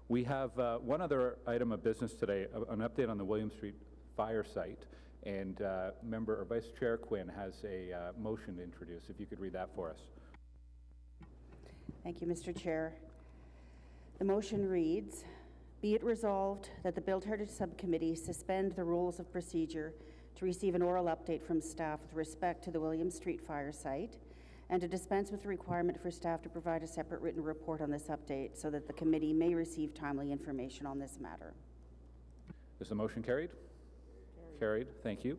We have one other item of business today, an update on the William Street fire site, and Member or Vice Chair Quinn has a motion to introduce. If you could read that for us. Thank you, Mr. Chair. The motion reads, be it resolved that the Built Heritage Subcommittee suspend the rules of procedure to receive an oral update from staff with respect to the William Street fire site, and to dispense with the requirement for staff to provide a separate written report on this update so that the committee may receive timely information on this matter. Is the motion carried? Carried. Thank you.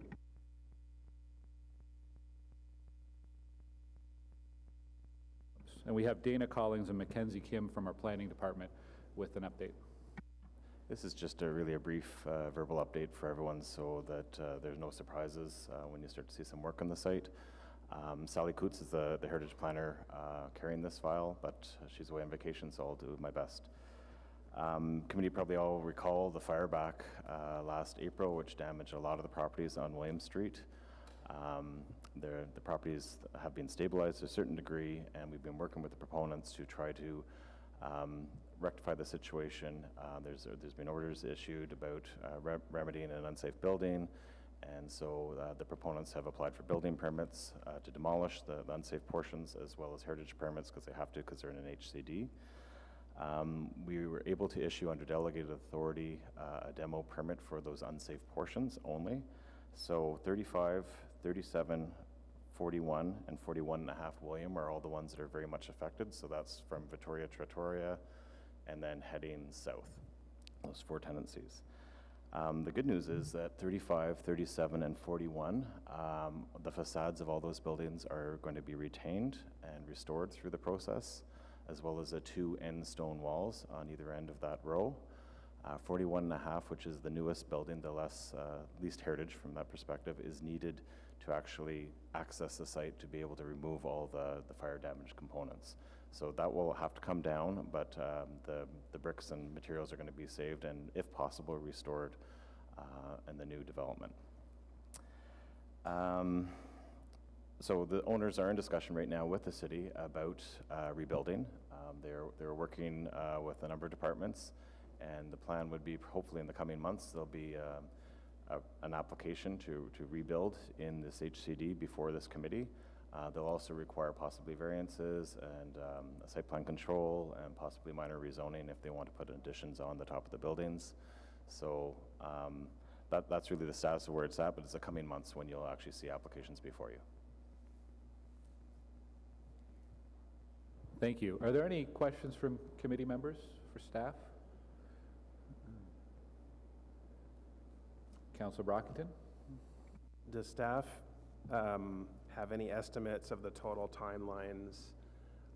And we have Dana Collins and Mackenzie Kim from our planning department with an update. This is just really a brief verbal update for everyone so that there's no surprises when you start to see some work on the site. Sally Coots is the heritage planner carrying this file, but she's away on vacation, so I'll do my best. Committee probably all recall the fire back last April, which damaged a lot of the properties on William Street. The properties have been stabilized to a certain degree, and we've been working with the proponents to try to rectify the situation. There's been orders issued about remedying an unsafe building, and so the proponents have applied for building permits to demolish the unsafe portions, as well as heritage permits because they have to, because they're in an HCD. We were able to issue under delegated authority a demo permit for those unsafe portions only. So 35, 37, 41, and 41.5 William are all the ones that are very much affected. So that's from Victoria Trattoria and then heading south, those four tenancies. The good news is that 35, 37, and 41, the facades of all those buildings are going to be retained and restored through the process, as well as the two end stone walls on either end of that row. 41.5, which is the newest building, the least heritage from that perspective, is needed to actually access the site to be able to remove all the fire damage components. So that will have to come down, but the bricks and materials are going to be saved and, if possible, restored in the new development. So the owners are in discussion right now with the city about rebuilding. They're working with a number of departments, and the plan would be, hopefully in the coming months, there'll be an application to rebuild in this HCD before this committee. They'll also require possibly variances and a site plan control and possibly minor rezoning if they want to put additions on the top of the buildings. So that's really the status of where it's at, but it's the coming months when you'll actually see applications before you. Thank you. Are there any questions from committee members for staff? Councillor Brockington? Does staff have any estimates of the total timelines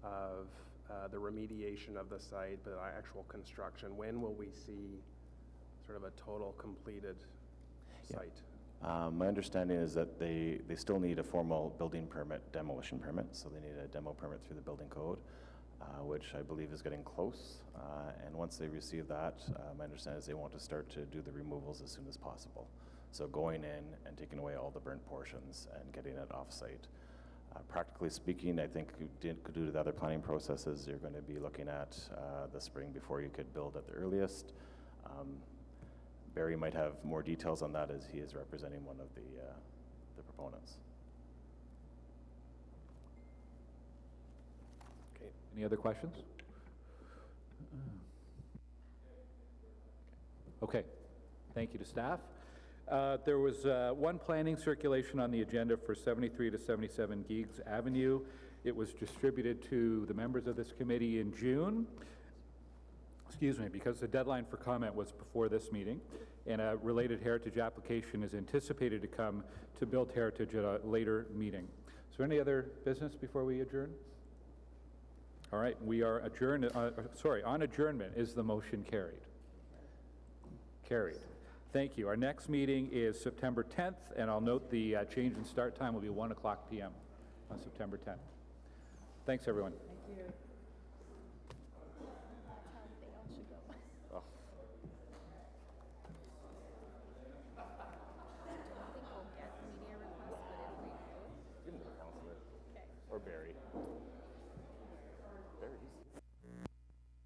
of the remediation of the site, the actual construction? When will we see sort of a total completed site? My understanding is that they still need a formal building permit, demolition permit, so they need a demo permit through the building code, which I believe is getting close. And once they receive that, my understanding is they want to start to do the removals as soon as possible. So going in and taking away all the burnt portions and getting it off-site. Practically speaking, I think due to the other planning processes, you're going to be looking at the spring before you could build at the earliest. Barry might have more details on that as he is representing one of the proponents. Okay. Any other questions? Okay. Thank you to staff. There was one planning circulation on the agenda for 73 to 77 Geeks Avenue. It was distributed to the members of this committee in June. Excuse me, because the deadline for comment was before this meeting, and a related heritage application is anticipated to come to Built Heritage at a later meeting. Is there any other business before we adjourn? All right, we are adjourned. On adjournment, is the motion carried? Carried. Thank you. Our next meeting is September 10th, and I'll note the change in start time will be 1:00 p.m. on September 10th. Thanks, everyone. Thank you.